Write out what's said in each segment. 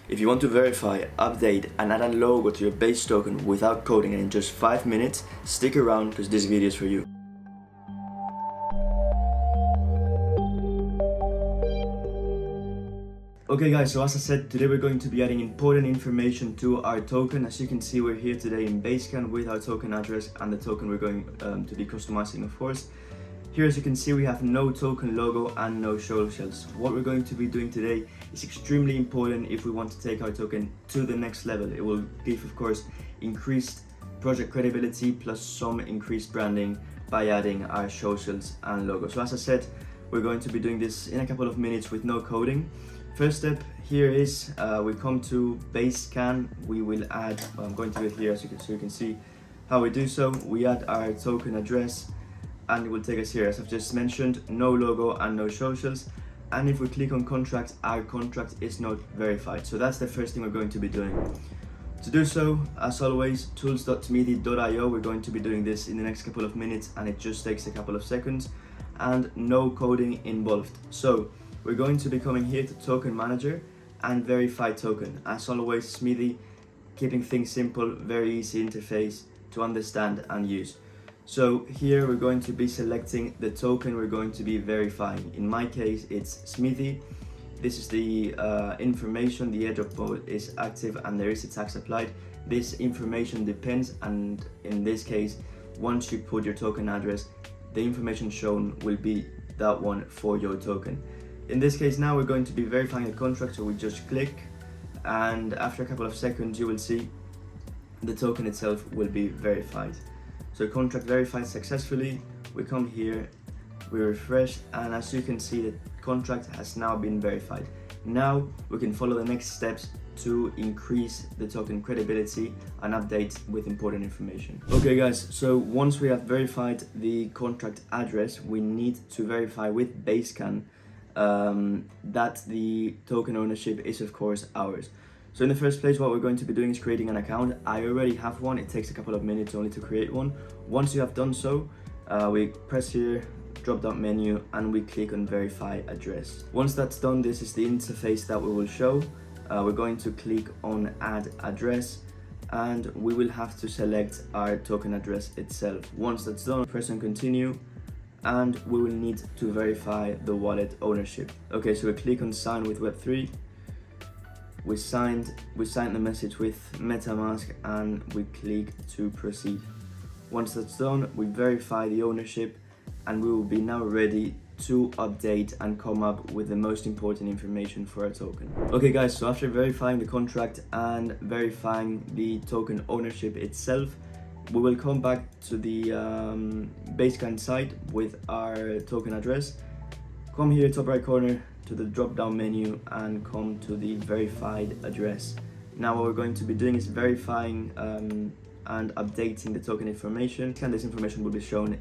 If you want to verify, update and add a logo to your base token without coding and in just 5 minutes, stick around because this video is for you. Okay guys, so as I said, today we're going to be adding important information to our token. As you can see, we're here today in Basecamp with our token address and the token we're going to be customizing, of course. Here, as you can see, we have no token logo and no socials. What we're going to be doing today is extremely important if we want to take our token to the next level. It will give, of course, increased project credibility plus some increased branding by adding our socials and logo. So as I said, we're going to be doing this in a couple of minutes with no coding. First step here is we come to Basecamp. We will add, I'm going to do it here so you can see how we do so. We add our token address and it will take us here, as I've just mentioned, no logo and no socials. And if we click on contract, our contract is not verified. So that's the first thing we're going to be doing. To do so, as always, tools.smithii.io. We're going to be doing this in the next couple of minutes and it just takes a couple of seconds and no coding involved. So we're going to be coming here to token manager and verify token. As always, Smithii, keeping things simple, very easy interface to understand and use. So here we're going to be selecting the token we're going to be verifying. In my case, it's Smithii. This is the information, the airdrop mode is active and there is a tax applied. This information depends, and in this case, once you put your token address, the information shown will be that one for your token. In this case now we're going to be verifying the contract, so we just click and after a couple of seconds you will see the token itself will be verified. So contract verified successfully. We come here, we refresh, and as you can see, the contract has now been verified. Now we can follow the next steps to increase the token credibility and update with important information. Okay guys, so once we have verified the contract address, we need to verify with Basecamp that the token ownership is of course ours. So in the first place, what we're going to be doing is creating an account. I already have one. It takes a couple of minutes only to create one. Once you have done so, we press here, drop down menu, and we click on verify address. Once that's done, this is the interface that we will show. We're going to click on add address and we will have to select our token address itself. Once that's done, press on continue and we will need to verify the wallet ownership. Okay, so we click on sign with Web3. We signed the message with MetaMask and we click to proceed. Once that's done, we verify the ownership and we will be now ready to update and come up with the most important information for our token. Okay guys, so after verifying the contract and verifying the token ownership itself, we will come back to the Basecamp site with our token address. Come here, top right corner, to the drop down menu and come to the verified address. Now what we're going to be doing is verifying and updating the token information, and this information will be shown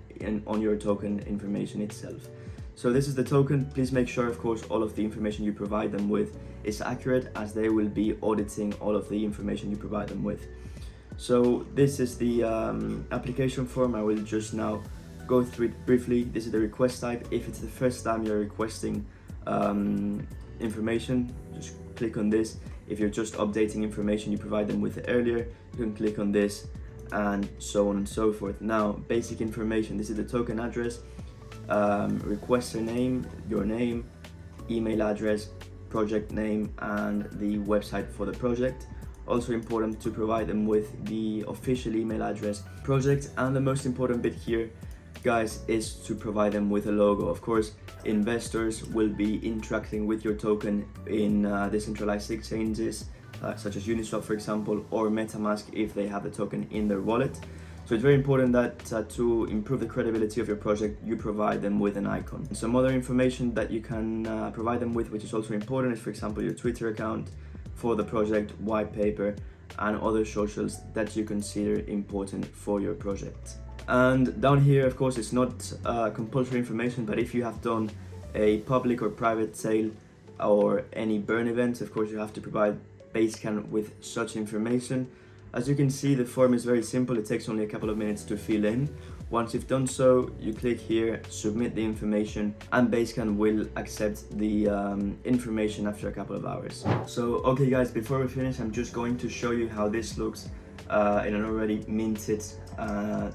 on your token information itself. So this is the token. Please make sure, of course, all of the information you provide them with is accurate, as they will be auditing all of the information you provide them with. So this is the application form. I will just now go through it briefly. This is the request type. If it's the first time you're requesting information, just click on this. If you're just updating information you provide them with earlier, you can click on this, and so on and so forth. Now, basic information. This is the token address, requester name, your name, email address, project name, and the website for the project. Also important to provide them with the official email address, project, and the most important bit here, guys, is to provide them with a logo. Of course, investors will be interacting with your token in decentralized exchanges such as Uniswap, for example, or MetaMask if they have the token in their wallet. So it's very important that to improve the credibility of your project, you provide them with an icon. Some other information that you can provide them with, which is also important, is, for example, your Twitter account for the project, white paper, and other socials that you consider important for your project. And down here, of course, it's not compulsory information, but if you have done a public or private sale or any burn events, of course, you have to provide Basecamp with such information. As you can see, the form is very simple. It takes only a couple of minutes to fill in. Once you've done so, you click here, submit the information, and Basecamp will accept the information after a couple of hours. So okay guys, before we finish, I'm just going to show you how this looks in an already minted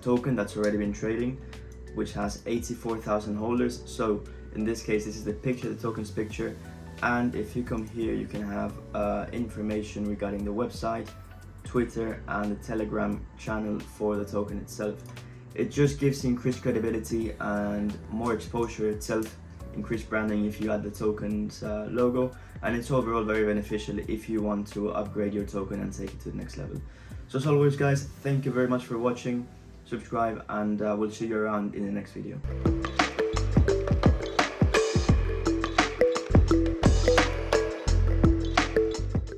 token that's already been trading, which has 84,000 holders. So in this case, this is the picture, the token's picture, and if you come here, you can have information regarding the website, Twitter, and the Telegram channel for the token itself. It just gives increased credibility and more exposure itself, increased branding if you add the token's logo, and it's overall very beneficial if you want to upgrade your token and take it to the next level. So as always guys, thank you very much for watching, subscribe, and we'll see you around in the next video.